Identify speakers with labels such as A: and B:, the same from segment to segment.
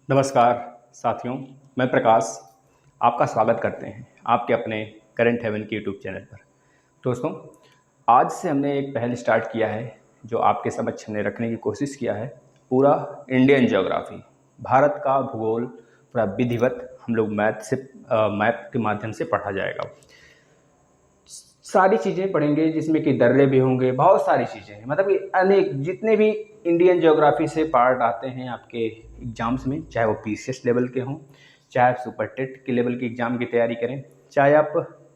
A: नमस्कार साथियों, मैं प्रकाश आपका स्वागत करते हैं आपके अपने करंट हेवन के यूट्यूब चैनल पर। दोस्तों, आज से हमने एक पहल स्टार्ट किया है जो आपके समक्ष हमने रखने की कोशिश किया है। पूरा इंडियन ज्योग्राफी, भारत का भूगोल पूरा विधिवत हम लोग मैप के माध्यम से पढ़ा जाएगा। सारी चीज़ें पढ़ेंगे जिसमें कि दर्रे भी होंगे, बहुत सारी चीज़ें हैं, मतलब कि अनेक जितने भी इंडियन ज्योग्राफी से पार्ट आते हैं आपके एग्जाम्स में, चाहे वो पीसीएस लेवल के हों, चाहे आप सुपर टेट के लेवल के एग्ज़ाम की तैयारी करें, चाहे आप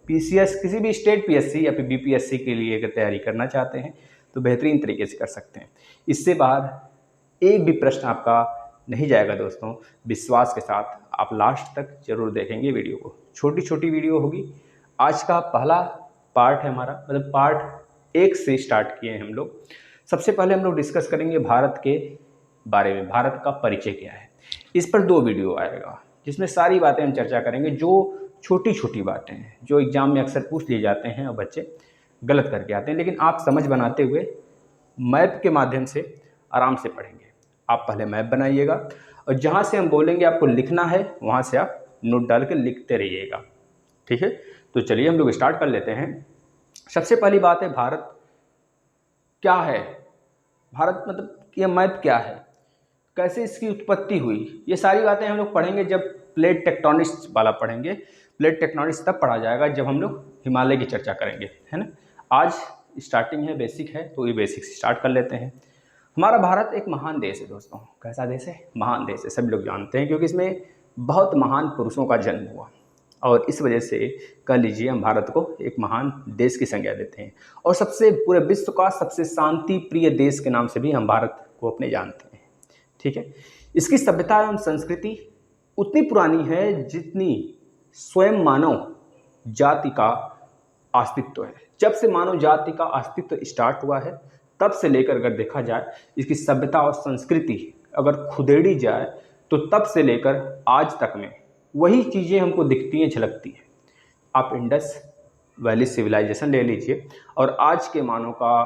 A: पीसीएस किसी भी स्टेट पीएससी या फिर बीपीएससी के लिए अगर तैयारी करना चाहते हैं तो बेहतरीन तरीके से कर सकते हैं। इससे बाहर एक भी प्रश्न आपका नहीं जाएगा दोस्तों। विश्वास के साथ आप लास्ट तक जरूर देखेंगे वीडियो को। छोटी छोटी वीडियो होगी। आज का पहला पार्ट है हमारा, मतलब पार्ट 1 से स्टार्ट किए हैं हम लोग। सबसे पहले हम लोग डिस्कस करेंगे भारत के बारे में, भारत का परिचय क्या है। इस पर 2 वीडियो आएगा जिसमें सारी बातें हम चर्चा करेंगे, जो छोटी छोटी बातें हैं जो एग्जाम में अक्सर पूछ लिए जाते हैं और बच्चे गलत करके आते हैं, लेकिन आप समझ बनाते हुए मैप के माध्यम से आराम से पढ़ेंगे। आप पहले मैप बनाइएगा और जहाँ से हम बोलेंगे आपको लिखना है वहाँ से आप नोट डाल के लिखते रहिएगा, ठीक है। तो चलिए हम लोग स्टार्ट कर लेते हैं। सबसे पहली बात है, भारत क्या है। भारत मतलब ये मैप क्या है, कैसे इसकी उत्पत्ति हुई, ये सारी बातें हम लोग पढ़ेंगे जब प्लेट टेक्टोनिक्स वाला पढ़ेंगे। प्लेट टेक्टोनिक्स तब पढ़ा जाएगा जब हम लोग हिमालय की चर्चा करेंगे, है ना। आज स्टार्टिंग है, बेसिक है, तो ये बेसिक से स्टार्ट कर लेते हैं। हमारा भारत एक महान देश है दोस्तों। कैसा देश है? महान देश है, सब लोग जानते हैं, क्योंकि इसमें बहुत महान पुरुषों का जन्म हुआ और इस वजह से कह लीजिए हम भारत को एक महान देश की संज्ञा देते हैं। और सबसे पूरे विश्व का सबसे शांति प्रिय देश के नाम से भी हम भारत को अपने जानते हैं, ठीक है। इसकी सभ्यता एवं संस्कृति उतनी पुरानी है जितनी स्वयं मानव जाति का अस्तित्व है। जब से मानव जाति का अस्तित्व स्टार्ट हुआ है तब से लेकर अगर देखा जाए इसकी सभ्यता और संस्कृति अगर खुदेड़ी जाए तो तब से लेकर आज तक में वही चीज़ें हमको दिखती हैं, झलकती हैं। आप इंडस वैली सिविलाइजेशन ले लीजिए और आज के मानव का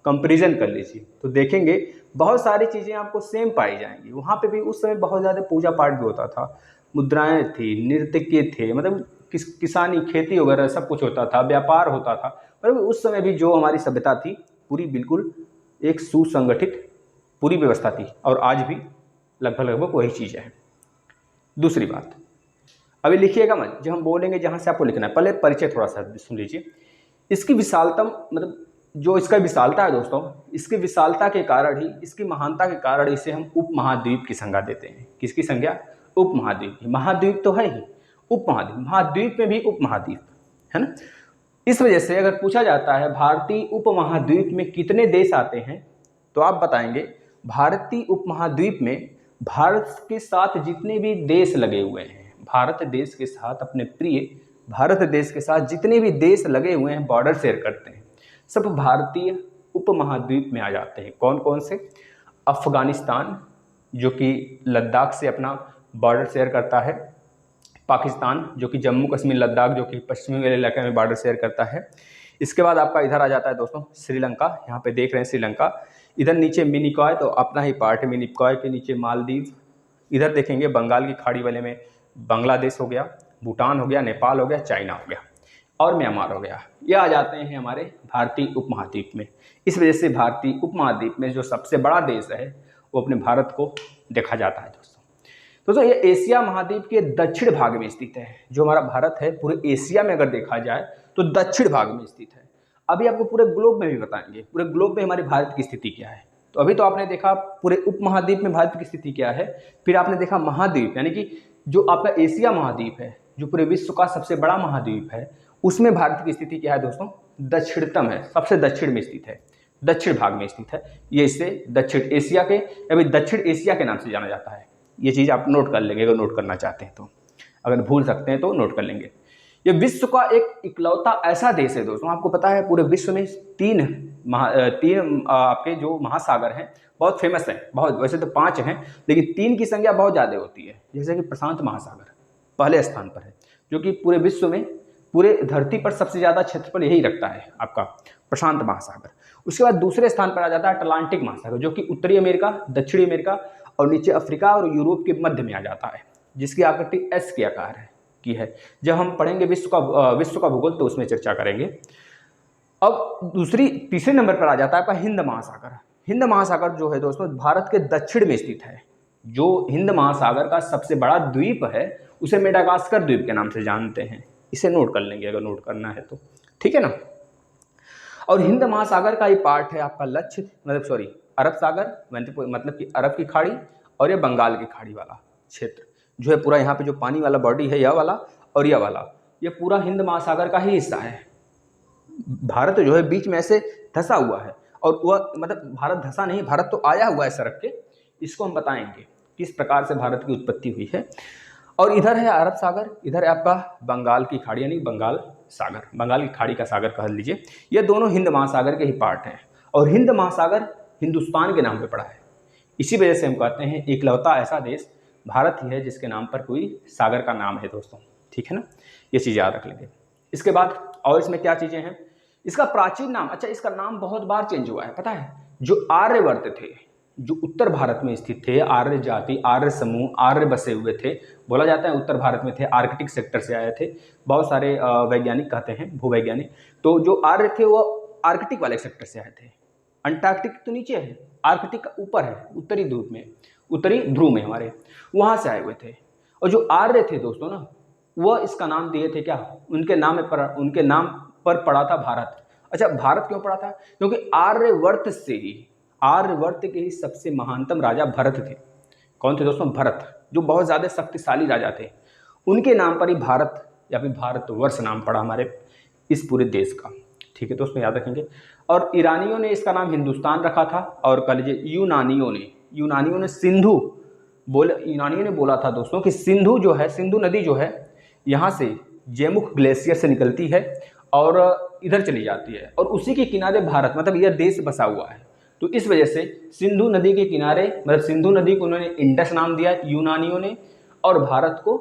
A: कंपैरिजन कर लीजिए तो देखेंगे बहुत सारी चीज़ें आपको सेम पाई जाएंगी। वहाँ पे भी उस समय बहुत ज़्यादा पूजा पाठ भी होता था, मुद्राएं थी, नृत्य थे, मतलब किसानी खेती वगैरह सब कुछ होता था, व्यापार होता था। मतलब उस समय भी जो हमारी सभ्यता थी पूरी बिल्कुल एक सुसंगठित पूरी व्यवस्था थी, और आज भी लगभग लगभग वही चीज़ें हैं। दूसरी बात, अभी लिखिएगा मत, जब हम बोलेंगे जहाँ से आपको लिखना है, पहले परिचय थोड़ा सा सुन लीजिए। इसकी विशालता, मतलब जो इसका विशालता है दोस्तों, इसकी विशालता के कारण ही, इसकी महानता के कारण इसे हम उपमहाद्वीप की संज्ञा देते हैं। किसकी संज्ञा? उपमहाद्वीप। महाद्वीप तो है ही, उपमहाद्वीप, महाद्वीप में भी उपमहाद्वीप, है ना। इस वजह से अगर पूछा जाता है भारतीय उपमहाद्वीप में कितने देश आते हैं तो आप बताएंगे भारतीय उपमहाद्वीप में भारत के साथ जितने भी देश लगे हुए हैं, भारत देश के साथ, अपने प्रिय भारत देश के साथ जितने भी देश लगे हुए हैं, बॉर्डर शेयर करते हैं, सब भारतीय उपमहाद्वीप में आ जाते हैं। कौन कौन से? अफगानिस्तान जो कि लद्दाख से अपना बॉर्डर शेयर करता है, पाकिस्तान जो कि जम्मू कश्मीर लद्दाख जो कि पश्चिमी वाले इलाके में बॉर्डर शेयर करता है। इसके बाद आपका इधर आ जाता है दोस्तों श्रीलंका, यहाँ पे देख रहे हैं श्रीलंका। इधर नीचे मिनिकॉय, तो अपना ही पार्ट है, मिनिकॉय के नीचे मालदीव। इधर देखेंगे बंगाल की खाड़ी वाले में बांग्लादेश हो गया, भूटान हो गया, नेपाल हो गया, चाइना हो गया और म्यांमार हो गया। ये आ जाते हैं हमारे भारतीय उपमहाद्वीप में। इस वजह से भारतीय उपमहाद्वीप में जो सबसे बड़ा देश है वो अपने भारत को देखा जाता है दोस्तों। ये एशिया महाद्वीप के दक्षिण भाग में स्थित है। जो हमारा भारत है पूरे एशिया में अगर देखा जाए तो दक्षिण भाग में स्थित है। अभी आपको पूरे ग्लोब में भी बताएंगे पूरे ग्लोब में हमारे भारत की स्थिति क्या है। तो अभी तो आपने देखा पूरे उपमहाद्वीप में भारत की स्थिति क्या है, फिर आपने देखा महाद्वीप, यानी कि जो आपका एशिया महाद्वीप है, जो पूरे विश्व का सबसे बड़ा महाद्वीप है, उसमें भारत की स्थिति क्या है दोस्तों? दक्षिणतम है, सबसे दक्षिण में स्थित है, दक्षिण भाग में स्थित है। ये इसे दक्षिण एशिया के या फिर दक्षिण एशिया के नाम से जाना जाता है। ये चीज़ आप नोट कर लेंगे अगर नोट करना चाहते हैं तो, अगर भूल सकते हैं तो नोट कर लेंगे। ये विश्व का एक इकलौता ऐसा देश है दोस्तों, आपको पता है पूरे विश्व में तीन आपके जो महासागर हैं बहुत फेमस हैं, बहुत, वैसे तो 5 हैं लेकिन 3 की संख्या बहुत ज़्यादा होती है। जैसे कि प्रशांत महासागर पहले स्थान पर है, जो कि पूरे विश्व में, पूरे धरती पर सबसे ज़्यादा क्षेत्रफल यही रखता है आपका प्रशांत महासागर। उसके बाद दूसरे स्थान पर आ जाता है अटलांटिक महासागर, जो कि उत्तरी अमेरिका, दक्षिणी अमेरिका और नीचे अफ्रीका और यूरोप के मध्य में आ जाता है, जिसकी आकृति एस के आकार है। जब हम पढ़ेंगे विश्व का भूगोल तो उसमें चर्चा करेंगे। अब तीसरे नंबर पर आ जाता है आपका हिंद महासागर। हिंद महासागर जो है दोस्तों भारत के दक्षिण में स्थित है। जो हिंद महासागर का सबसे बड़ा द्वीप है उसे मेडागास्कर द्वीप के नाम से जानते हैं। इसे नोट कर लेंगे अगर नोट करना है तो, ठीक है ना। और हिंद महासागर का ये पार्ट है आपका अरब सागर, मतलब कि अरब की खाड़ी और ये बंगाल की खाड़ी वाला क्षेत्र जो है पूरा, यहाँ पे जो पानी वाला बॉडी है यह वाला और यह वाला, ये पूरा हिंद महासागर का ही हिस्सा है। भारत जो है बीच में ऐसे धंसा हुआ है, और वह मतलब भारत धंसा नहीं, भारत तो आया हुआ है सड़क के। इसको हम बताएंगे किस प्रकार से भारत की उत्पत्ति हुई है। और इधर है अरब सागर, इधर है आपका बंगाल की खाड़ी यानी बंगाल सागर, बंगाल की खाड़ी का सागर कह लीजिए। ये दोनों हिंद महासागर के ही पार्ट हैं, और हिंद महासागर हिंदुस्तान के नाम पे पड़ा है। इसी वजह से हम कहते हैं इकलौता ऐसा देश भारत ही है जिसके नाम पर कोई सागर का नाम है दोस्तों, ठीक है ना। ये चीज़ याद रख लेंगे। इसके बाद और इसमें क्या चीज़ें हैं, इसका प्राचीन नाम, अच्छा इसका नाम बहुत बार चेंज हुआ है, पता है। जो आर्यवर्त थे, जो उत्तर भारत में स्थित थे, आर्य जाति, आर्य समूह, आर्य बसे हुए थे, बोला जाता है उत्तर भारत में थे, आर्कटिक सेक्टर से आए थे। बहुत सारे वैज्ञानिक कहते हैं, भूवैज्ञानिक, तो जो आर्य थे वो आर्कटिक वाले सेक्टर से आए थे। अंटार्कटिक तो नीचे है, आर्कटिक ऊपर है, उत्तरी ध्रुव में हमारे, वहाँ से आए हुए थे। और जो आर्य थे दोस्तों ना, वह इसका नाम दिए थे क्या, उनके नाम पर पड़ा था भारत। अच्छा भारत क्यों पड़ा था, क्योंकि आर्यवर्त के ही सबसे महानतम राजा भरत थे। कौन थे दोस्तों, भरत, जो बहुत ज़्यादा शक्तिशाली राजा थे। उनके नाम पर ही भारत या फिर भारतवर्ष नाम पड़ा हमारे इस पूरे देश का, ठीक है दोस्तों, याद रखेंगे। और ईरानियों ने इसका नाम हिंदुस्तान रखा था, और कह लीजिए यूनानियों ने यूनानियों ने बोला था दोस्तों कि सिंधु नदी जो है यहाँ से जैमुख ग्लेशियर से निकलती है और इधर चली जाती है, और उसी के किनारे भारत, मतलब यह देश बसा हुआ है। तो इस वजह से सिंधु नदी के किनारे, मतलब सिंधु नदी को उन्होंने इंडस नाम दिया यूनानियों ने, और भारत को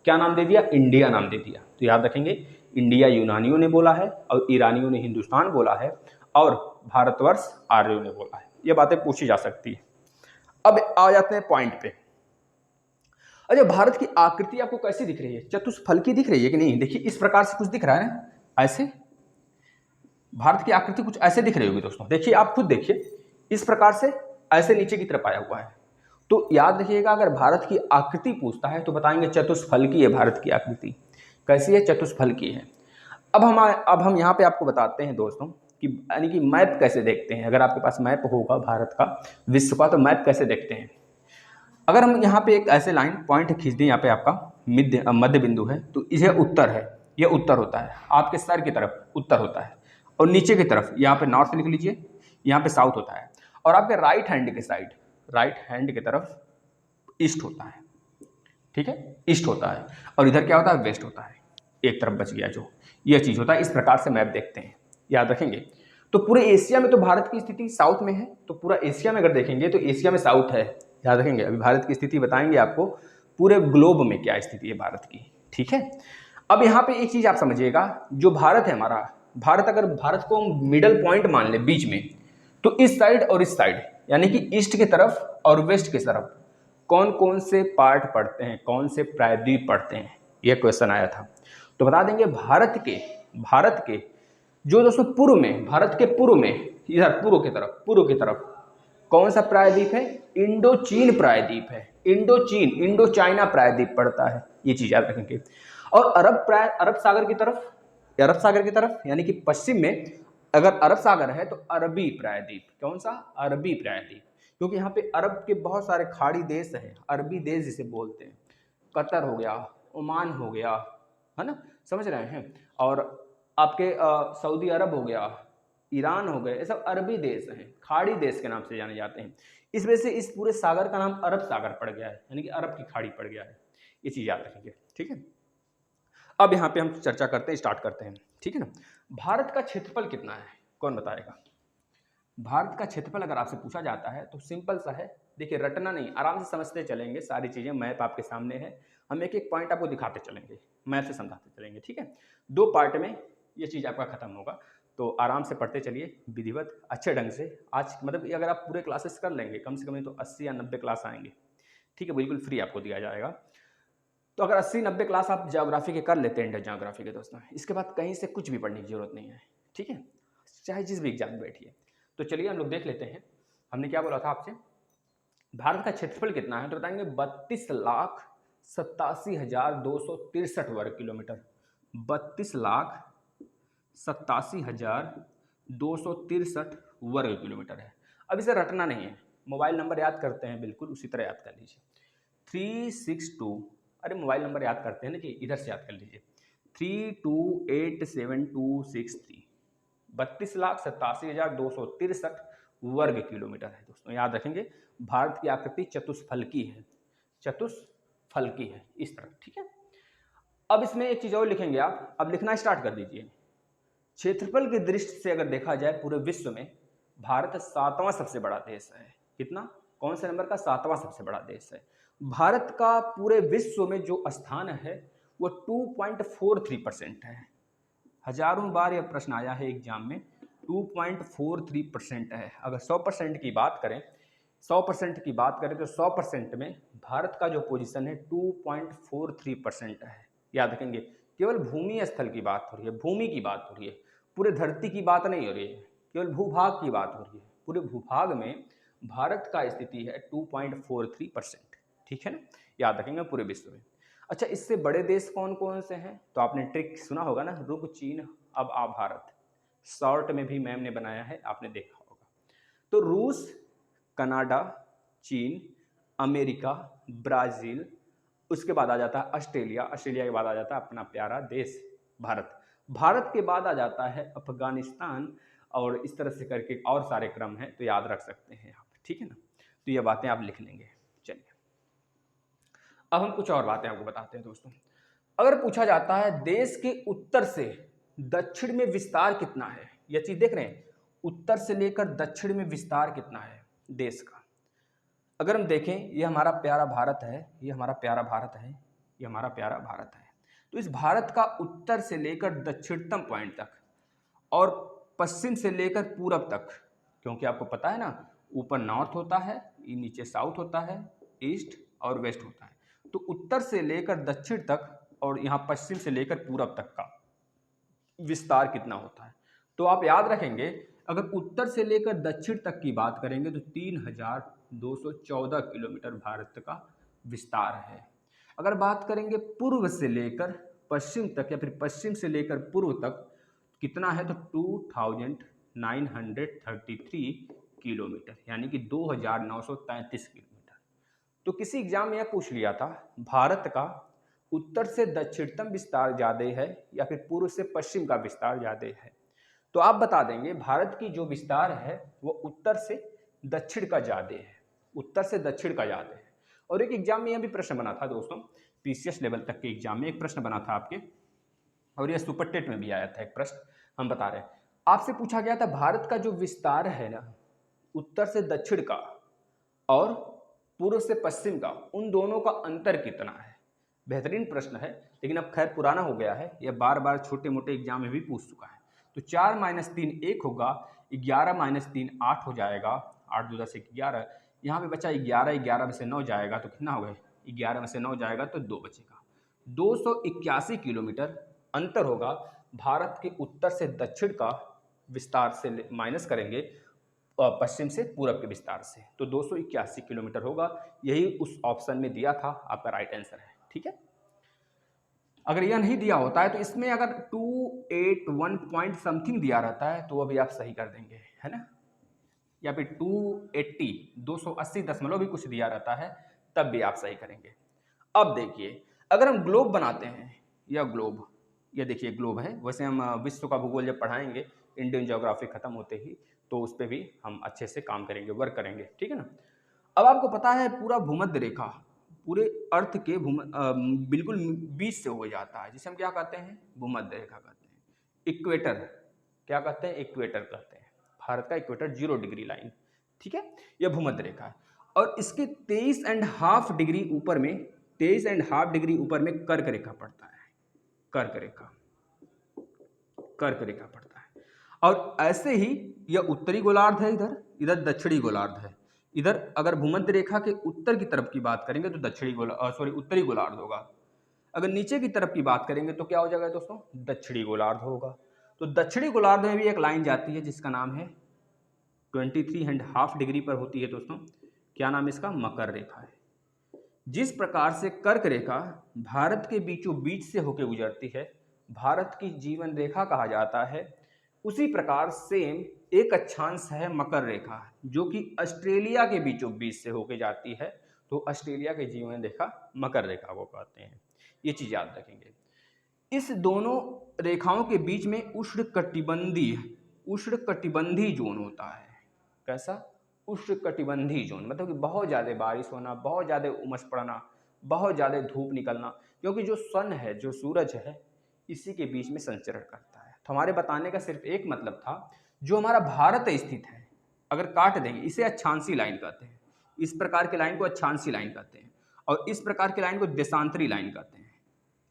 A: क्या नाम दे दिया, इंडिया नाम दे दिया। तो याद रखेंगे, इंडिया यूनानियों ने बोला है, और ईरानियों ने हिंदुस्तान बोला है, और भारतवर्ष आर्यों ने बोला है। ये बातें पूछी जा सकती है। अब आ जाते हैं पॉइंट पे। अच्छा भारत की आकृति आपको कैसी दिख रही है, चतुष्फलकी दिख रही है कि नहीं। देखिए इस प्रकार से कुछ दिख रहा है ना, ऐसे भारत की आकृति कुछ ऐसे दिख रही होगी दोस्तों। देखिए आप खुद देखिए, इस प्रकार से ऐसे नीचे की तरफ आया हुआ है। तो याद रखिएगा, अगर भारत की आकृति पूछता है तो बताएंगे चतुष्फलकी है भारत की आकृति। कैसी है, चतुष्फलकी है। अब हम यहाँ पे आपको बताते हैं दोस्तों कि यानी कि मैप कैसे देखते हैं। अगर आपके पास मैप होगा भारत का, विश्व का, तो मैप कैसे देखते हैं। अगर हम यहाँ पे एक ऐसे लाइन पॉइंट खींच दें, यहाँ पे आपका मध्य बिंदु है, तो यह उत्तर है, यह उत्तर होता है, आपके सर की तरफ उत्तर होता है, और नीचे की तरफ यहाँ पे नॉर्थ लिख लीजिए, यहाँ पे साउथ होता है, और आपके राइट हैंड की तरफ ईस्ट होता है, ठीक है, ईस्ट होता है, और इधर क्या होता है, वेस्ट होता है। एक तरफ बच गया जो, यह चीज़ होता है। इस प्रकार से मैप देखते हैं, याद रखेंगे। तो पूरे एशिया में तो भारत की स्थिति साउथ में है, तो पूरा एशिया में अगर देखेंगे तो एशिया में साउथ है, याद रखेंगे। अभी भारत की स्थिति बताएंगे आपको, पूरे ग्लोब में क्या स्थिति है भारत की, ठीक है। अब यहाँ पे एक चीज़ आप समझिएगा, जो भारत है हमारा, अगर भारत को हम मिडल पॉइंट मान ले बीच में, तो इस साइड और इस साइड, यानी कि ईस्ट की तरफ और वेस्ट की तरफ कौन कौन से पार्ट पड़ते हैं, कौन से प्रायद्वीप पड़ते हैं, यह क्वेश्चन आया था। तो बता देंगे भारत के जो दोस्तों पूर्व में, भारत के पूर्व में, इधर पूर्व की तरफ कौन सा प्रायद्वीप है, इंडो चीन प्रायद्वीप है। इंडो चाइना प्रायद्वीप पड़ता है, ये चीज याद रखेंगे। और अरब सागर की तरफ यानी कि पश्चिम में अगर अरब सागर है तो अरबी प्रायद्वीप, कौन सा, अरबी प्रायद्वीप, क्योंकि यहाँ पे अरब के बहुत सारे खाड़ी देश हैं, अरबी देश जिसे बोलते हैं। कतर हो गया, ओमान हो गया, है ना, समझ रहे हैं, और आपके सऊदी अरब हो गया, ईरान हो गए, ये सब अरबी देश हैं, खाड़ी देश के नाम से जाने जाते हैं। इस वजह से इस पूरे सागर का नाम अरब सागर पड़ गया है, यानी कि अरब की खाड़ी पड़ गया है। ये चीज़ याद रखेंगे, ठीक है। अब यहाँ पे हम चर्चा स्टार्ट करते हैं, ठीक है ना। भारत का क्षेत्रफल कितना है, कौन बताएगा। भारत का क्षेत्रफल अगर आपसे पूछा जाता है तो सिंपल सा है, देखिए रटना नहीं, आराम से समझते चलेंगे सारी चीज़ें। मैप आपके सामने है, हम एक एक पॉइंट आपको दिखाते चलेंगे, मैप से समझाते चलेंगे, ठीक है। 2 पार्ट में ये चीज़ आपका खत्म होगा। तो आराम से पढ़ते चलिए विधिवत अच्छे ढंग से। आज मतलब अगर आप पूरे क्लासेस कर लेंगे कम से कम नहीं तो 80 या 90 क्लास आएंगे, ठीक है, बिल्कुल फ्री आपको दिया जाएगा। तो अगर 80-90 क्लास आप ज्योग्राफी के कर लेते हैं, इंडियन ज्योग्राफी के दोस्तों, इसके बाद कहीं से कुछ भी पढ़ने की जरूरत नहीं है, ठीक है, चाहे जिस भी एग्जाम में बैठिए। तो चलिए हम लोग देख लेते हैं, हमने क्या बोला था आपसे, भारत का क्षेत्रफल कितना है, तो बताएंगे 32,87,263 वर्ग किलोमीटर। 32,87,263 वर्ग किलोमीटर है। अब इसे रटना नहीं है, मोबाइल नंबर याद करते हैं बिल्कुल उसी तरह याद कर लीजिए। 362, अरे मोबाइल नंबर याद करते हैं ना जी, इधर से याद कर लीजिए, 3287,263, 32,87,263 वर्ग किलोमीटर है दोस्तों। याद रखेंगे भारत की आकृति चतुष्फलकी है, चतुष्फलकी है इस तरह, ठीक है। अब इसमें एक चीज और लिखेंगे आप, अब लिखना स्टार्ट कर दीजिए। क्षेत्रफल की दृष्टि से अगर देखा जाए पूरे विश्व में भारत 7वां सबसे बड़ा देश है। कितना, कौन से नंबर का, 7वां सबसे बड़ा देश है। भारत का पूरे विश्व में जो स्थान है वो 2.43% है। हजारों बार यह प्रश्न आया है एग्जाम में, 2.43% है। अगर 100% की बात करें, 100% की बात करें तो 100% में भारत का जो पोजीशन है 2.43% है। याद रखेंगे, केवल भूमि स्थल की बात हो रही है, भूमि की बात हो रही है, पूरे धरती की बात नहीं हो रही है, केवल भूभाग की बात हो रही है। पूरे भूभाग में भारत का स्थिति है 2.43%, ठीक है ना, याद रखेंगे पूरे विश्व में। अच्छा, इससे बड़े देश कौन कौन से हैं, तो आपने ट्रिक सुना होगा ना, रुक चीन अब आ भारत, शॉर्ट में भी मैम ने बनाया है, आपने देखा होगा। तो रूस, कनाडा, चीन, अमेरिका, ब्राजील, उसके बाद आ जाता है ऑस्ट्रेलिया, ऑस्ट्रेलिया के बाद आ जाता है अपना प्यारा देश भारत, भारत के बाद आ जाता है अफगानिस्तान, और इस तरह से करके और सारे क्रम हैं, तो याद रख सकते हैं आप, ठीक है ना। तो ये बातें आप लिख लेंगे। चलिए अब हम कुछ और बातें आपको बताते हैं दोस्तों। अगर पूछा जाता है देश के उत्तर से दक्षिण में विस्तार कितना है, यह चीज देख रहे हैं, उत्तर से लेकर दक्षिण में विस्तार कितना है देश का। अगर हम देखें, ये हमारा प्यारा भारत है, ये हमारा प्यारा भारत है, ये हमारा प्यारा भारत है। तो इस भारत का उत्तर से लेकर दक्षिणतम पॉइंट तक और पश्चिम से लेकर पूरब तक, क्योंकि आपको पता है ना, ऊपर नॉर्थ होता है, नीचे साउथ होता है, ईस्ट और वेस्ट होता है। तो उत्तर से लेकर दक्षिण तक और यहाँ पश्चिम से लेकर पूरब तक का विस्तार कितना होता है। तो आप याद रखेंगे, अगर उत्तर से लेकर दक्षिण तक की बात करेंगे तो 3,214 किलोमीटर भारत का विस्तार है। अगर बात करेंगे पूर्व से लेकर पश्चिम तक या फिर पश्चिम से लेकर पूर्व तक कितना है, तो 2,933 किलोमीटर, यानी कि 2,933 किलोमीटर। तो किसी एग्जाम में यह पूछ लिया था, भारत का उत्तर से दक्षिणतम विस्तार ज्यादा है या फिर पूर्व से पश्चिम का विस्तार ज्यादा है, तो आप बता देंगे भारत की जो विस्तार है वो उत्तर से दक्षिण का ज्यादा है, उत्तर से दक्षिण का ज्यादा है। और एक एग्जाम में यह भी प्रश्न बना था दोस्तों, पीसीएस लेवल तक के एग्जाम में एक प्रश्न बना था आपके, और यह सुपर टेट में भी आया था एक प्रश्न, हम बता रहे हैं, आपसे पूछा गया था भारत का जो विस्तार है ना, उत्तर से दक्षिण का और पूर्व से पश्चिम का, उन दोनों का अंतर कितना है। बेहतरीन प्रश्न है, लेकिन अब खैर पुराना हो गया है, यह बार बार छोटे मोटे एग्जाम में भी पूछ चुका है। तो 4 - 3 1 होगा, 11 - 3 8 हो जाएगा, 8 2 10 11, यहाँ पे बचा 11, 11 में से 9 जाएगा तो कितना हो गया, 11 में से 9 जाएगा तो 2 बचेगा। 281 किलोमीटर अंतर होगा भारत के उत्तर से दक्षिण का विस्तार से माइनस करेंगे पश्चिम से पूरब के विस्तार से, तो 281 किलोमीटर होगा। यही उस ऑप्शन में दिया था, आपका राइट आंसर है, ठीक है। अगर यह नहीं दिया होता है तो इसमें अगर 281 पॉइंट समथिंग दिया रहता है तो वो भी आप सही कर देंगे, है ना, या फिर 280 भी कुछ दिया रहता है तब भी आप सही करेंगे। अब देखिए, अगर हम ग्लोब बनाते हैं, यह ग्लोब, ये देखिए ग्लोब है, वैसे हम विश्व का भूगोल जब पढ़ाएंगे इंडियन ज्योग्राफी खत्म होते ही, तो उस पर भी हम अच्छे से काम करेंगे, वर्क करेंगे, ठीक है ना। अब आपको पता है पूरा भूमध्य रेखा पूरे अर्थ के बिल्कुल बीच से हो जाता है, जिसे हम क्या कहते हैं, भूमध्य रेखा कहते हैं, इक्वेटर, क्या कहते हैं, इक्वेटर कहते हैं। भारत का इक्वेटर 0 डिग्री लाइन, ठीक है, यह भूमध्य रेखा है। और इसके 23.5 डिग्री ऊपर में, 23.5 डिग्री ऊपर में कर्क रेखा पड़ता है, कर्क रेखा, कर्क रेखा पड़ता है। और ऐसे ही यह उत्तरी गोलार्ध है, इधर इधर दक्षिणी गोलार्ध है। इधर अगर भूमध्य रेखा के उत्तर की तरफ की बात करेंगे तो उत्तरी गोलार्ध होगा। अगर नीचे की तरफ की बात करेंगे तो क्या हो जाएगा दोस्तों, दक्षिणी गोलार्ध होगा। तो दक्षिणी गोलार्ध में भी एक लाइन जाती है जिसका नाम है 23.5 डिग्री पर होती है दोस्तों। क्या नाम इसका, मकर रेखा है। जिस प्रकार से कर्क रेखा भारत के बीचों बीच से होकर गुजरती है, भारत की जीवन रेखा कहा जाता है, उसी प्रकार सेम एक अक्षांश है मकर रेखा, जो कि ऑस्ट्रेलिया के बीचों बीच से होकर जाती है। तो ऑस्ट्रेलिया की जीवन रेखा मकर रेखा को कहते हैं। ये चीज याद रखेंगे। इस दोनों रेखाओं के बीच में उष्णकटिबंधीय जोन होता है। कैसा, उष्णकटिबंधीय जोन, मतलब कि बहुत ज़्यादा बारिश होना, बहुत ज़्यादा उमस पड़ना, बहुत ज़्यादा धूप निकलना, क्योंकि जो सन है, जो सूरज है, इसी के बीच में संचरण करता है। तो हमारे बताने का सिर्फ एक मतलब था, जो हमारा भारत स्थित है, अगर काट देंगे इसे अक्षांशी लाइन कहते हैं। इस प्रकार की लाइन को अक्षांशी लाइन कहते हैं, और इस प्रकार की लाइन को देशांतरी लाइन कहते हैं।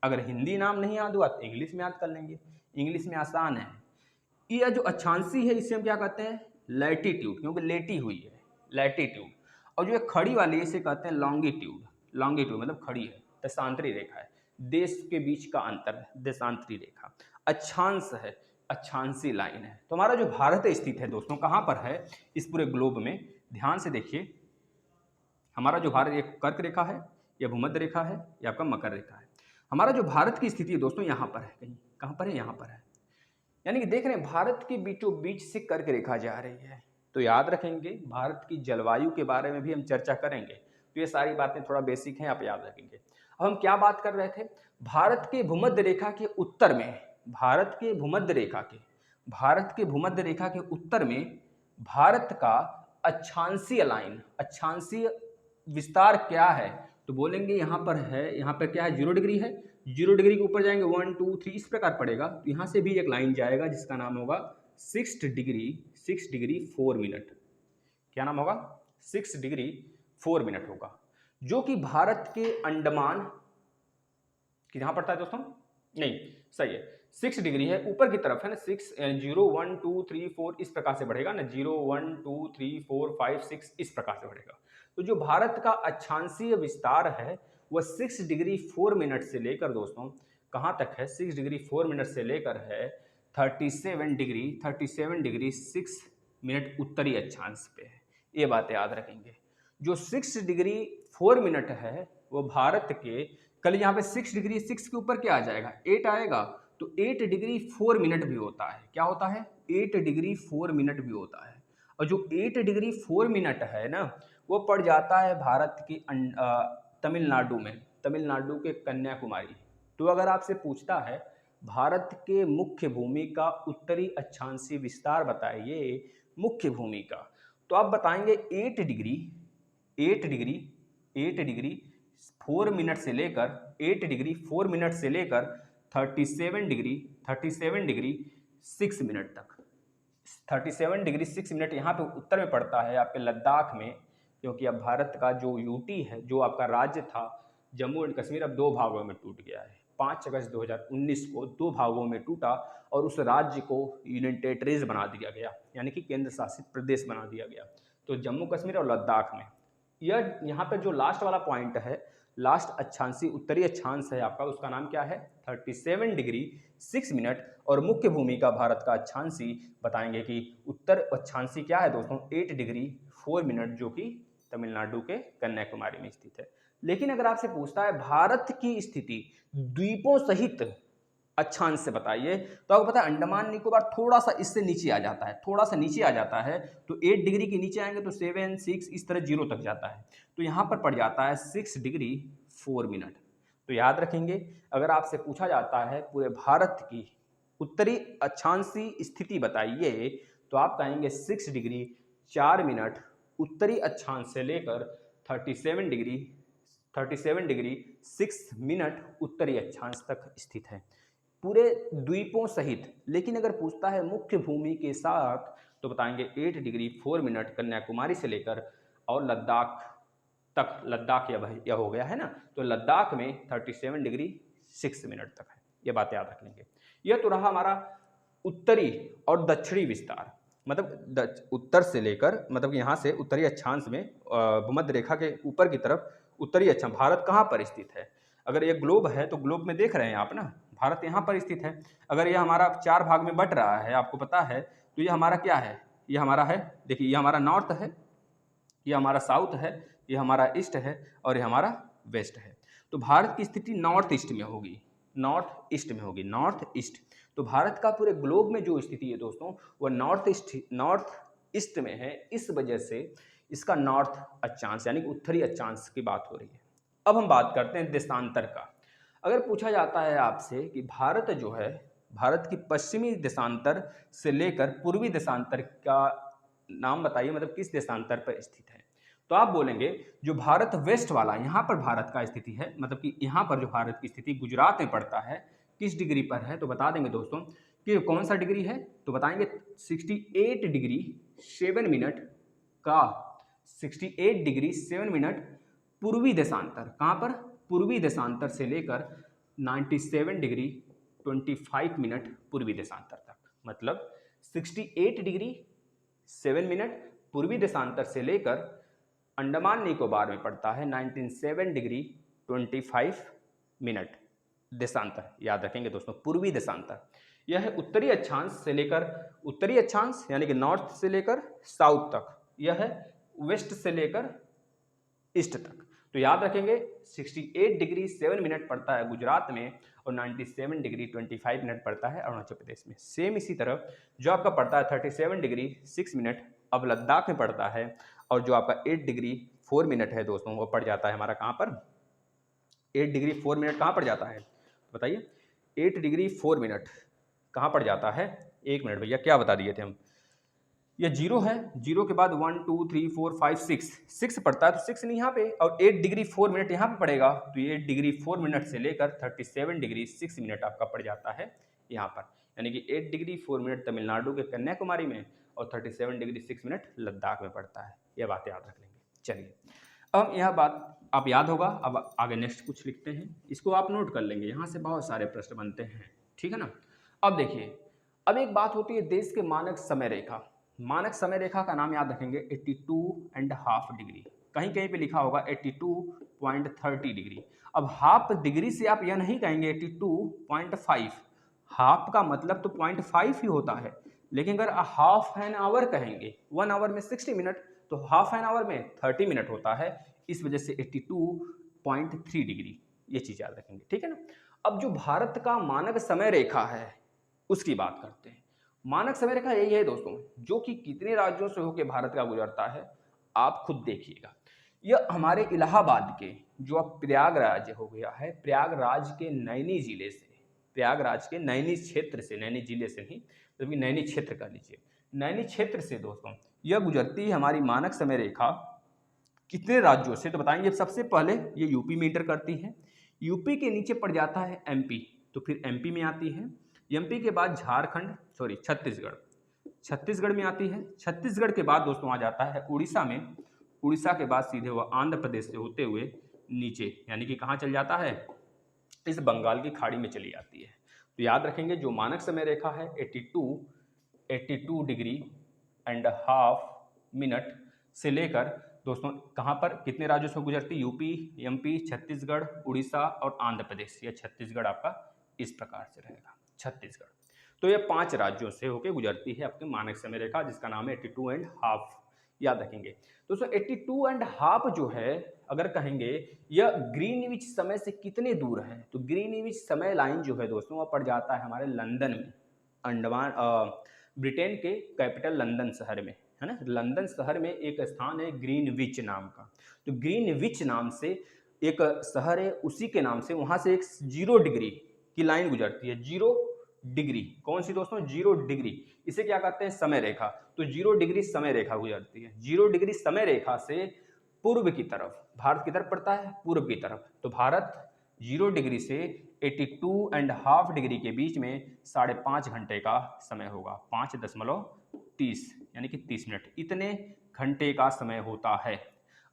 A: अगर हिंदी नाम नहीं याद हुआ तो इंग्लिश में याद कर लेंगे, इंग्लिश में आसान है। यह जो अक्षांशी है इसे हम क्या कहते हैं, लैटिट्यूड, क्योंकि लेटी हुई है, लैटिट्यूड। और जो खड़ी वाली है इसे कहते हैं लॉन्गिट्यूड, लॉन्गिट्यूड मतलब खड़ी है, देशांतरी रेखा है, देश के बीच का अंतर है, देशांतरी रेखा। अक्षांश है, अक्षांशी लाइन है। तो हमारा जो भारत स्थित है दोस्तों, कहाँ पर है इस पूरे ग्लोब में, ध्यान से देखिए। हमारा जो भारत, एक कर्क रेखा है, या भूमध्य रेखा है, या आपका मकर रेखा है। हमारा जो भारत की स्थिति है दोस्तों, यहाँ पर है, कहीं कहाँ पर है, यहाँ पर है। यानी कि देख रहे हैं भारत के बीचों बीच से कर्क रेखा जा रही है। तो याद रखेंगे, भारत की जलवायु के बारे में भी हम चर्चा करेंगे। तो ये सारी बातें थोड़ा बेसिक हैं, आप याद रखेंगे। अब हम क्या बात कर रहे थे, भारत के भूमध्य रेखा के उत्तर में, भारत के भूमध्य रेखा के उत्तर में भारत का अक्षांशीय लाइन, अक्षांशीय विस्तार क्या है, तो बोलेंगे यहाँ पर है, यहाँ पर क्या है, 0 डिग्री है। 0 डिग्री के ऊपर जाएंगे 1 2 3 इस प्रकार पड़ेगा। तो यहाँ से भी एक लाइन जाएगा जिसका नाम होगा 6 डिग्री 4 मिनट। क्या नाम होगा, 6 डिग्री 4 मिनट होगा, जो कि भारत के अंडमान कहाँ पड़ता है दोस्तों, नहीं सही है, 6 डिग्री है, ऊपर की तरफ है ना, 6 0 1 2 3 4 इस प्रकार से बढ़ेगा ना, 0 1 2 3 4 5 6 इस प्रकार से बढ़ेगा। तो जो भारत का अक्षांशीय विस्तार है वह 6 डिग्री 4 मिनट से लेकर दोस्तों कहाँ तक है, 6 डिग्री 4 मिनट से लेकर है 37 डिग्री 6 मिनट उत्तरी अक्षांश पे है। ये बातें याद रखेंगे। जो 6 डिग्री 4 मिनट है वो भारत के, कल यहाँ पे 6 डिग्री 6 के ऊपर क्या आ जाएगा, 8 आएगा, तो 8 डिग्री 4 मिनट भी होता है। क्या होता है, 8 डिग्री 4 मिनट भी होता है। और जो 8 डिग्री 4 मिनट है ना, वो पड़ जाता है भारत की तमिलनाडु में, तमिलनाडु के कन्याकुमारी। तो अगर आपसे पूछता है भारत के मुख्य भूमि का उत्तरी अक्षांशीय विस्तार बताइए, मुख्य भूमि का, तो आप बताएंगे 8 डिग्री 4 मिनट से लेकर 8 डिग्री 4 मिनट से लेकर 37 डिग्री 6 मिनट तक। 37 डिग्री 6 मिनट यहाँ पे उत्तर में पड़ता है आपके लद्दाख में, क्योंकि अब भारत का जो यूटी है, जो आपका राज्य था जम्मू एंड कश्मीर, अब 2 भागों में टूट गया है। 5 अगस्त 2019 को 2 भागों में टूटा और उस राज्य को यूनियन टेरिटरीज बना दिया गया, यानी कि केंद्र शासित प्रदेश बना दिया गया। तो जम्मू कश्मीर और लद्दाख में, यह यहाँ पर जो लास्ट वाला पॉइंट है, लास्ट अक्षांशी उत्तरी अक्षांश है आपका, उसका नाम क्या है, 37 डिग्री 6 मिनट। और मुख्य भूमि का भारत का अक्षांशी बताएंगे कि उत्तर अक्षांशी क्या है दोस्तों, 8 डिग्री 4 मिनट, जो कि तमिलनाडु के कन्याकुमारी में स्थित है। लेकिन अगर आपसे पूछता है भारत की स्थिति द्वीपों सहित अक्षांश से बताइए, तो आपको पता है अंडमान निकोबार थोड़ा सा इससे नीचे आ जाता है, थोड़ा सा नीचे आ जाता है। तो 8 डिग्री के नीचे आएंगे तो 7 6 इस तरह 0 तक जाता है। तो यहाँ पर पड़ जाता है 6 डिग्री 4 मिनट। तो याद रखेंगे, अगर आपसे पूछा जाता है पूरे भारत की उत्तरी अक्षांशी स्थिति बताइए, तो आप कहेंगे 6 डिग्री 4 मिनट उत्तरी अक्षांश से लेकर 37 डिग्री 6 मिनट उत्तरी अक्षांश तक स्थित है, पूरे द्वीपों सहित। लेकिन अगर पूछता है मुख्य भूमि के साथ, तो बताएंगे 8 डिग्री 4 मिनट कन्याकुमारी से लेकर और लद्दाख तक, लद्दाख यह हो गया है ना, तो लद्दाख में 37 डिग्री 6 मिनट तक है। ये बातें याद रख लेंगे। यह तो रहा हमारा उत्तरी और दक्षिणी विस्तार, मतलब उत्तर से लेकर, मतलब यहाँ से उत्तरी अक्षांश में भूमध्य रेखा के ऊपर की तरफ उत्तरी अक्षांश, भारत कहाँ पर स्थित है? अगर ये ग्लोब है तो ग्लोब में देख रहे हैं आप ना, भारत यहाँ पर स्थित है। अगर ये हमारा 4 भाग में बट रहा है, आपको पता है, तो ये हमारा क्या है? ये हमारा है, देखिए ये हमारा नॉर्थ है, ये हमारा साउथ है, ये हमारा ईस्ट है और ये हमारा वेस्ट है। तो भारत की स्थिति नॉर्थ ईस्ट में होगी, नॉर्थ ईस्ट में होगी, नॉर्थ ईस्ट। तो भारत का पूरे ग्लोब में जो स्थिति है दोस्तों, वो नॉर्थ ईस्ट में है। इस वजह से इसका नॉर्थ अक्षांश यानी कि उत्तरी अक्षांश की बात हो रही है। अब हम बात करते हैं देशांतर का। अगर पूछा जाता है आपसे कि भारत जो है, भारत की पश्चिमी देशांतर से लेकर पूर्वी देशांतर का नाम बताइए, मतलब किस देशांतर पर स्थित है? तो आप बोलेंगे जो भारत वेस्ट वाला, यहाँ पर भारत का स्थिति है, मतलब कि यहाँ पर जो भारत की स्थिति गुजरात में पड़ता है, किस डिग्री पर है? तो बता देंगे दोस्तों कि कौन सा डिग्री है, तो बताएंगे 68 डिग्री 7 मिनट का, 68 डिग्री 7 मिनट पूर्वी देशांतर। कहाँ पर? पूर्वी देशांतर से लेकर 97 डिग्री 25 मिनट पूर्वी देशांतर तक, मतलब 68 डिग्री 7 मिनट पूर्वी देशांतर से लेकर अंडमान निकोबार में पड़ता है 97 डिग्री 25 मिनट देशांतर। याद रखेंगे दोस्तों, पूर्वी देशांतर। यह है उत्तरी अक्षांश से लेकर, उत्तरी अक्षांश यानी कि नॉर्थ से लेकर साउथ तक, यह है वेस्ट से लेकर ईस्ट तक। तो याद रखेंगे 68 डिग्री 7 मिनट पड़ता है गुजरात में और 97 डिग्री 25 मिनट पड़ता है अरुणाचल प्रदेश में। सेम इसी तरह जो आपका पड़ता है 37 डिग्री 6 मिनट अब लद्दाख में पड़ता है, और जो आपका 8 डिग्री 4 मिनट है दोस्तों, वो पड़ जाता है हमारा कहाँ पर? 8 डिग्री 4 मिनट कहाँ पड़ जाता है बताइए? 8 डिग्री 4 मिनट कहाँ पड़ जाता है? 1 मिनट भैया, क्या बता दिए थे हम? ये जीरो है, जीरो के बाद 1 2 3 4 5 6 पड़ता है, तो 6 नहीं यहाँ पे, और 8 डिग्री 4 मिनट यहाँ पे पड़ेगा, तो ये 8 डिग्री 4 मिनट से लेकर 37 डिग्री 6 मिनट आपका पड़ जाता है यहाँ पर, यानी कि 8 डिग्री 4 मिनट तमिलनाडु के कन्याकुमारी में और 37 डिग्री 6 मिनट लद्दाख में पड़ता है। यह बात याद रख लेंगे। चलिए, अब यह बात आप याद होगा। अब आगे नेक्स्ट कुछ लिखते हैं, इसको आप नोट कर लेंगे, यहाँ से बहुत सारे प्रश्न बनते हैं, ठीक है ना। अब देखिए, अब एक बात होती है देश के मानक समय रेखा। मानक समय रेखा का नाम याद रखेंगे 82.5 डिग्री, कहीं कहीं पे लिखा होगा 82.30 डिग्री। अब हाफ डिग्री से आप यह नहीं कहेंगे 82.5, हाफ का मतलब तो 0.5 ही होता है, लेकिन अगर हाफ एन आवर कहेंगे, 1 आवर में 60 मिनट, तो हाफ एन आवर में 30 मिनट होता है, इस वजह से 82.3 डिग्री, ये चीज़ याद रखेंगे, ठीक है ना। अब जो भारत का मानक समय रेखा है उसकी बात करते हैं। मानक समय रेखा यही है दोस्तों, जो कि कितने राज्यों से होकर भारत का गुजरता है, आप खुद देखिएगा। यह हमारे इलाहाबाद के, जो अब प्रयागराज हो गया है, प्रयागराज के नैनी जिले से, प्रयागराज के नैनी क्षेत्र से, नैनी जिले से नहीं, जबकि नैनी क्षेत्र कह लीजिए, नैनी क्षेत्र से दोस्तों यह गुजरती है हमारी मानक समय रेखा कितने राज्यों से, तो बताएंगे। सबसे पहले ये यूपी में इंटर करती है, यूपी के नीचे पड़ जाता है एमपी, तो फिर एमपी में आती है, एमपी के बाद झारखंड, सॉरी छत्तीसगढ़, छत्तीसगढ़ में आती है, छत्तीसगढ़ के बाद दोस्तों आ जाता है उड़ीसा में, उड़ीसा के बाद सीधे वह आंध्र प्रदेश से होते हुए नीचे, यानी कि कहाँ चल जाता है? इस बंगाल की खाड़ी में चली जाती है। तो याद रखेंगे जो मानक समय रेखा है 82 डिग्री एंड हाफ मिनट से लेकर दोस्तों कहाँ पर कितने राज्यों से गुजरती? यूपी, एमपी, छत्तीसगढ़, उड़ीसा और आंध्र प्रदेश। या छत्तीसगढ़ आपका इस प्रकार से रहेगा, छत्तीसगढ़। तो ये 5 राज्यों से होकर गुजरती है आपके मानक समय रेखा, जिसका नाम है 82.5, याद रखेंगे दोस्तों। 82.5 जो है, अगर कहेंगे यह ग्रीनविच समय से कितने दूर है, तो ग्रीनविच समय लाइन जो है दोस्तों वह पड़ जाता है हमारे लंदन में, अंडमान ब्रिटेन के कैपिटल लंदन शहर में, है ना। लंदन शहर में एक स्थान है ग्रीनविच नाम का, तो ग्रीनविच नाम से एक शहर है, उसी के नाम से वहां से एक 0 डिग्री की लाइन गुजरती है। 0 डिग्री कौन सी दोस्तों? 0 डिग्री, इसे क्या कहते हैं? समय रेखा। तो 0 डिग्री समय रेखा गुजरती है। 0 डिग्री समय रेखा से पूर्व की तरफ, भारत की तरफ पड़ता है, पूर्व की तरफ। तो भारत 0 डिग्री से 82.5 डिग्री के बीच में 5.5 घंटे का समय होगा, 5.30 यानी कि 30 मिनट, इतने घंटे का समय होता है।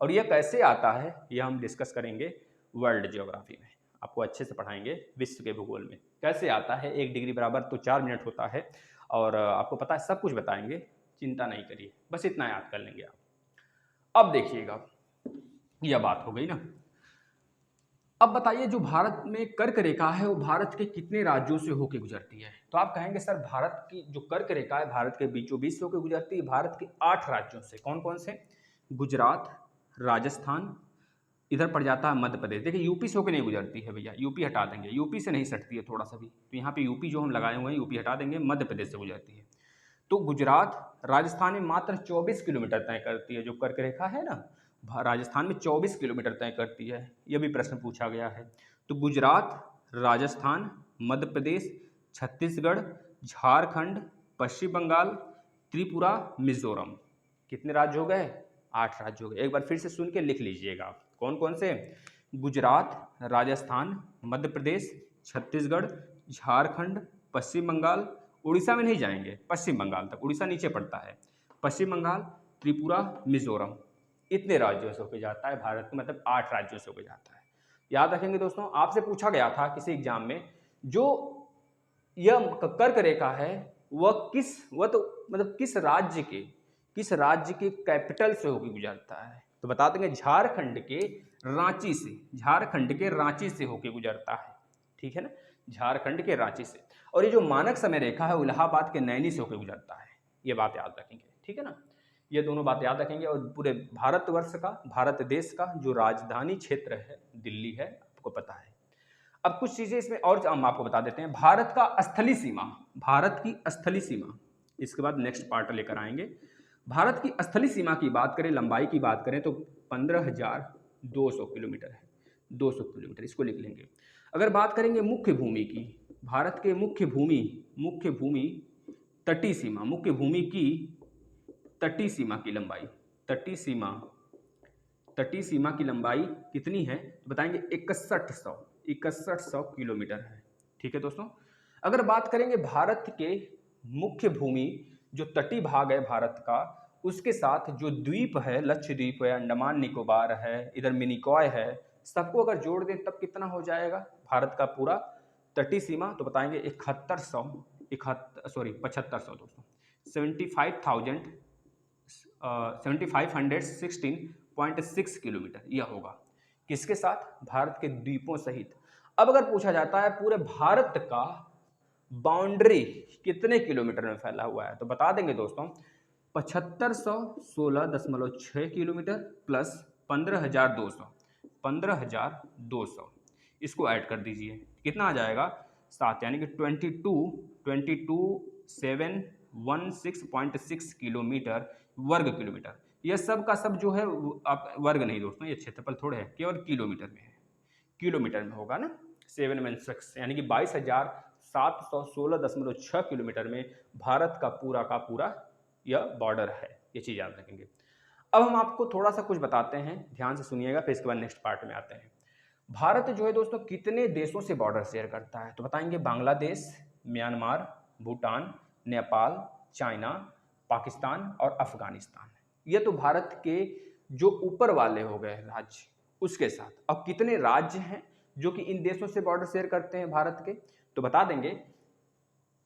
A: और यह कैसे आता है, यह हम डिस्कस करेंगे वर्ल्ड ज्योग्राफी में, आपको अच्छे से पढ़ाएंगे विश्व के भूगोल में कैसे आता है। 1 डिग्री बराबर तो 4 मिनट होता है, और आपको पता है सब कुछ बताएंगे, चिंता नहीं करिए, बस इतना याद कर लेंगे आप। अब देखिएगा, यह बात हो गई ना। अब बताइए जो भारत में कर्क रेखा है वो भारत के कितने राज्यों से होकर गुजरती है? तो आप कहेंगे सर भारत की जो कर्क रेखा है भारत के बीचों बीच से होकर गुजरती है भारत के 8 राज्यों से। कौन कौन से? गुजरात, राजस्थान, इधर पड़ जाता है मध्य प्रदेश। देखिए यूपी से होकर नहीं गुजरती है भैया, यूपी हटा देंगे, यूपी से नहीं सटती है थोड़ा सा भी, तो यहाँ पे यूपी जो हम लगाए हुए हैं यूपी हटा देंगे, मध्य प्रदेश से गुजरती है। तो गुजरात राजस्थान में मात्र 24 किलोमीटर तय करती है, जो कर्क रेखा है ना राजस्थान में 24 किलोमीटर तय करती है। यह भी प्रश्न पूछा गया है। तो गुजरात, राजस्थान, मध्य प्रदेश, छत्तीसगढ़, झारखंड, पश्चिम बंगाल, त्रिपुरा, मिजोरम, कितने राज्य हो गए? 8 राज्य हो गए। एक बार फिर से सुन के लिख लीजिएगा आप, कौन कौन से? गुजरात, राजस्थान, मध्य प्रदेश, छत्तीसगढ़, झारखंड, पश्चिम बंगाल, उड़ीसा में नहीं जाएंगे, पश्चिम बंगाल तक, उड़ीसा नीचे पड़ता है, पश्चिम बंगाल, त्रिपुरा, मिजोरम, इतने राज्यों से होकर जाता है भारत में, मतलब 8 राज्यों से होकर जाता है। याद रखेंगे दोस्तों, आपसे पूछा गया था किसी एग्जाम में, जो यह कर्क रेखा है वह तो मतलब किस राज्य के कैपिटल से होकर गुजरता है? तो बता देंगे झारखंड के रांची से, झारखंड के रांची से होकर गुजरता है, ठीक है ना, झारखंड के रांची से। और ये जो मानक समय रेखा है इलाहाबाद के नैनी से होकर गुजरता है, ये बात याद रखेंगे, ठीक है ना, ये दोनों बात याद रखेंगे। और पूरे भारतवर्ष का, भारत देश का जो राजधानी क्षेत्र है दिल्ली है, आपको पता है। अब कुछ चीजें इसमें और हम आपको बता देते हैं। भारत का स्थलीय सीमा, भारत की स्थलीय सीमा, इसके बाद नेक्स्ट पार्ट लेकर आएंगे। भारत की स्थलीय सीमा की बात करें, लंबाई की बात करें तो 15,200 किलोमीटर है, 200 किलोमीटर, इसको लिख लेंगे। अगर बात करेंगे मुख्य भूमि की, भारत के मुख्य भूमि तटीय सीमा, मुख्य भूमि की तटीय सीमा की लंबाई, तटीय सीमा की लंबाई कितनी है? तो बताएंगे 6100 किलोमीटर है, ठीक है दोस्तों। अगर बात करेंगे भारत के मुख्य भूमि, जो तटीय भाग है भारत का, उसके साथ जो द्वीप है, लक्षद्वीप है, अंडमान निकोबार है, इधर मिनिकॉय है, सबको अगर जोड़ दें तब कितना हो जाएगा भारत का पूरा तटीय सीमा? तो बताएंगे 7500 दोस्तों, 7516.6 किलोमीटर यह होगा। किसके साथ? भारत के द्वीपों सहित। अब अगर पूछा जाता है पूरे भारत का बाउंड्री कितने किलोमीटर में फैला हुआ है, तो बता देंगे दोस्तों 7516.6 किलोमीटर प्लस 15,200, इसको ऐड कर दीजिए, कितना आ जाएगा? 7, यानी कि 22,716.6 किलोमीटर, वर्ग किलोमीटर। यह सब का सब जो है आप वर्ग नहीं दोस्तों, ये क्षेत्रफल थोड़े है, केवल किलोमीटर में है, किलोमीटर में होगा ना, 716 यानी कि 22,716.6 किलोमीटर में भारत का पूरा यह बॉर्डर है। ये चीज़ याद रखेंगे। अब हम आपको थोड़ा सा कुछ बताते हैं, ध्यान से सुनिएगा, फिर इसके बाद नेक्स्ट पार्ट में आते हैं। भारत जो है दोस्तों कितने देशों से बॉर्डर शेयर करता है? तो बताएंगे बांग्लादेश, म्यांमार, भूटान, नेपाल, चाइना, पाकिस्तान और अफगानिस्तान। ये तो भारत के जो ऊपर वाले हो गए राज्य, उसके साथ। अब कितने राज्य हैं जो कि इन देशों से बॉर्डर शेयर करते हैं भारत के? तो बता देंगे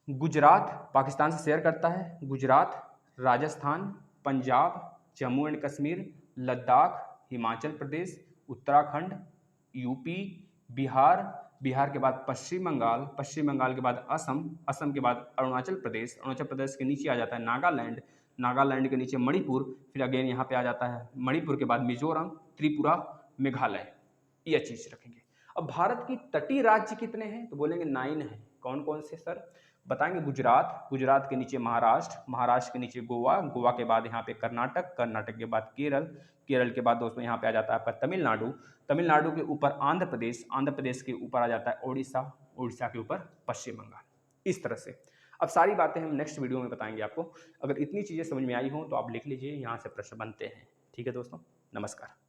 A: गुजरात पाकिस्तान से शेयर करता है, गुजरात, राजस्थान, पंजाब, जम्मू एंड कश्मीर, लद्दाख, हिमाचल प्रदेश, उत्तराखंड, यूपी, बिहार के बाद पश्चिम बंगाल के बाद असम के बाद अरुणाचल प्रदेश के नीचे आ जाता है नागालैंड के नीचे मणिपुर, फिर अगेन यहाँ पे आ जाता है मणिपुर के बाद मिजोरम, त्रिपुरा, मेघालय, ये चीज रखेंगे। अब भारत की तटीय राज्य कितने हैं? तो बोलेंगे 9 हैं। कौन कौन से सर? बताएंगे गुजरात के नीचे महाराष्ट्र के नीचे गोवा के बाद यहाँ पे कर्नाटक के बाद केरल के बाद दोस्तों यहाँ पे आ जाता है आपका तमिलनाडु के ऊपर आंध्र प्रदेश के ऊपर आ जाता है उड़ीसा के ऊपर पश्चिम बंगाल। इस तरह से अब सारी बातें हम नेक्स्ट वीडियो में बताएंगे आपको। अगर इतनी चीज़ें समझ में आई हो तो आप लिख लीजिए, यहाँ से प्रश्न बनते हैं। ठीक है दोस्तों, नमस्कार।